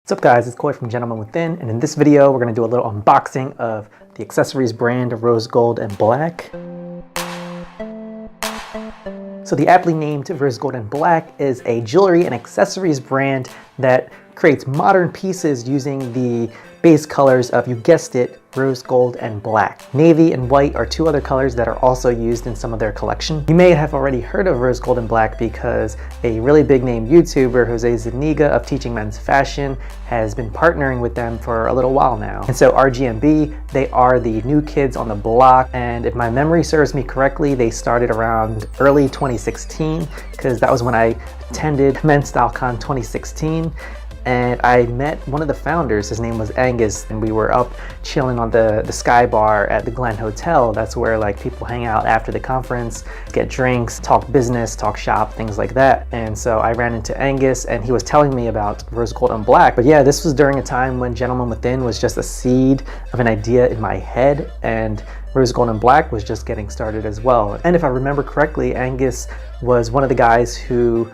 What's up guys, it's Koi from Gentlemen Within, and in this video we're going to do a little unboxing of the accessories brand RoseGold and Black. So the aptly named RoseGold and Black is a jewelry and accessories brand that creates modern pieces using the base colors of, you guessed it, rose gold and black. Navy and white are two other colors that are also used in some of their collection. You may have already heard of rose gold and black because a really big name YouTuber, Zuniga of Teaching Men's Fashion, has been partnering with them for a little while now. And so RG&B, they are the new kids on the block, and if my memory serves me correctly, they started around early 2016 because that was when I attended Men's StyleCon 2016. And I met one of the founders. His name was Angus, and we were up chilling on the Sky Bar at the Glen Hotel. That's where like people hang out after the conference, get drinks, talk business, talk shop, things like that. And so I ran into Angus and he was telling me about RoseGold and Black. But yeah, this was during a time when Gentlemen Within was just a seed of an idea in my head, and RoseGold and Black was just getting started as well. And if I remember correctly, Angus was one of the guys who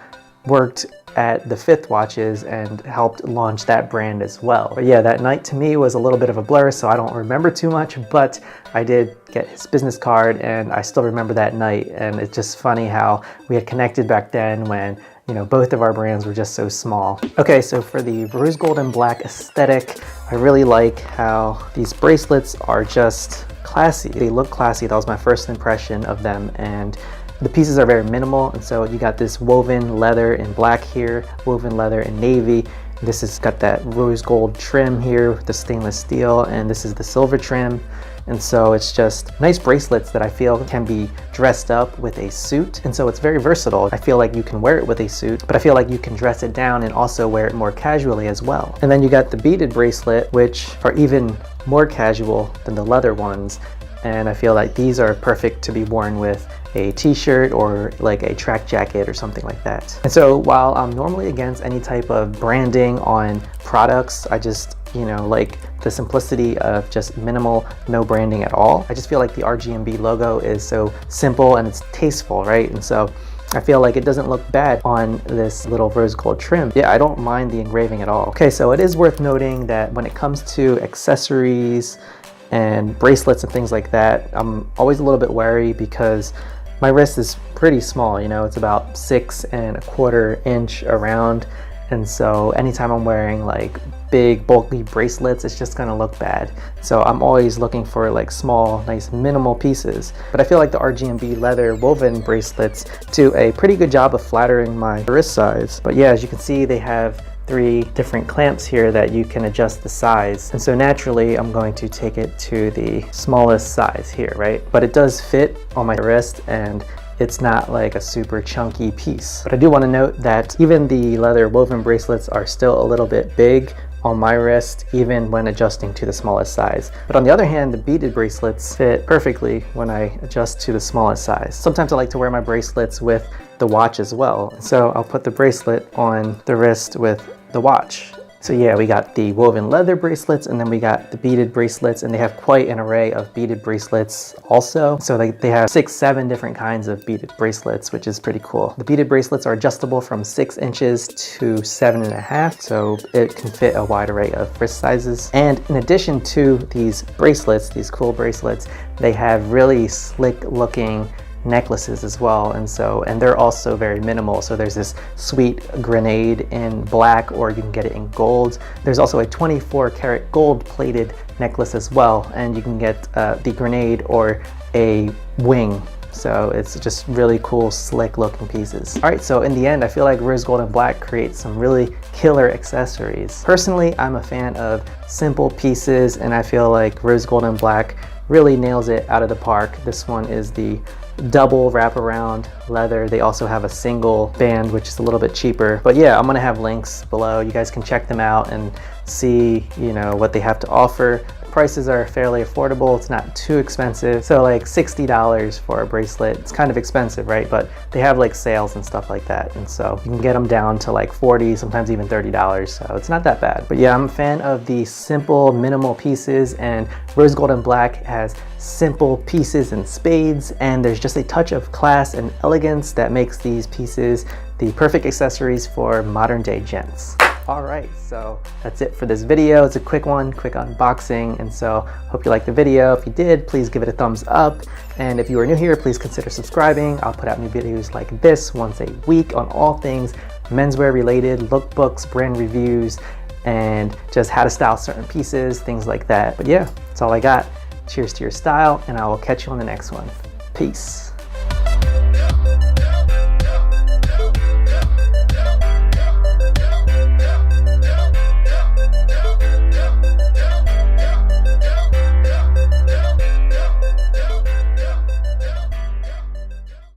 worked at the Fifth Watches and helped launch that brand as well. But yeah, that night to me was a little bit of a blur, so I don't remember too much, but I did get his business card and I still remember that night. And it's just funny how we had connected back then when, you know, both of our brands were just so small. Okay, so for the RoseGold and Black aesthetic, I really like how these bracelets are just classy. They look classy. That was my first impression of them, and the pieces are very minimal. And so you got this woven leather in black here, woven leather in navy. This has got that rose gold trim here with the stainless steel, and this is the silver trim. And so it's just nice bracelets that I feel can be dressed up with a suit. And so it's very versatile. I feel like you can wear it with a suit, but I feel like you can dress it down and also wear it more casually as well. And then you got the beaded bracelet, which are even more casual than the leather ones. And I feel like these are perfect to be worn with a t-shirt or like a track jacket or something like that. And so while I'm normally against any type of branding on products, I just, you know, like the simplicity of just minimal, no branding at all. I just feel like the RG&B logo is so simple and it's tasteful, right? And so I feel like it doesn't look bad on this little rose gold trim. Yeah, I don't mind the engraving at all. Okay, so it is worth noting that when it comes to accessories and bracelets and things like that, I'm always a little bit wary because my wrist is pretty small, you know, it's about 6 1/4 inch around. And so anytime I'm wearing like big bulky bracelets, it's just gonna look bad. So I'm always looking for like small, nice, minimal pieces. But I feel like the RG&B leather woven bracelets do a pretty good job of flattering my wrist size. But yeah, as you can see, they have 3 different clamps here that you can adjust the size. And so naturally, I'm going to take it to the smallest size here, right? But it does fit on my wrist and it's not like a super chunky piece. But I do want to note that even the leather woven bracelets are still a little bit big on my wrist, even when adjusting to the smallest size. But on the other hand, the beaded bracelets fit perfectly when I adjust to the smallest size. Sometimes I like to wear my bracelets with the watch as well. So I'll put the bracelet on the wrist with the watch. So yeah, we got the woven leather bracelets and then we got the beaded bracelets, and they have quite an array of beaded bracelets also. So they have 6, 7 different kinds of beaded bracelets, which is pretty cool. The beaded bracelets are adjustable from 6 inches to 7.5, so it can fit a wide array of wrist sizes. And in addition to these bracelets, these cool bracelets, they have really slick looking necklaces as well, and they're also very minimal. So there's this sweet grenade in black, or you can get it in gold. There's also a 24 karat gold plated necklace as well, and you can get the grenade or a wing. So it's just really cool, slick looking pieces. All right, so in the end, I feel like RoseGold and Black creates some really killer accessories. Personally, I'm a fan of simple pieces, and I feel like RoseGold and Black really nails it out of the park. This one is the double wraparound leather. They also have a single band, which is a little bit cheaper. But yeah, I'm gonna have links below. You guys can check them out and see, you know, what they have to offer. Prices are fairly affordable. It's not too expensive. So like $60 for a bracelet. It's kind of expensive, right? But they have like sales and stuff like that. And so you can get them down to like $40, sometimes even $30. So it's not that bad. But yeah, I'm a fan of the simple, minimal pieces, and RoseGold and Black has simple pieces and spades, and there's just a touch of class and elegance that makes these pieces the perfect accessories for modern day gents. All right, so that's it for this video. It's a quick one, quick unboxing, and so hope you liked the video. If you did, please give it a thumbs up, and if you are new here, please consider subscribing. I'll put out new videos like this once a week on all things menswear related, lookbooks, brand reviews, and just how to style certain pieces, things like that. But yeah, that's all I got. Cheers to your style, and I will catch you on the next one. Peace.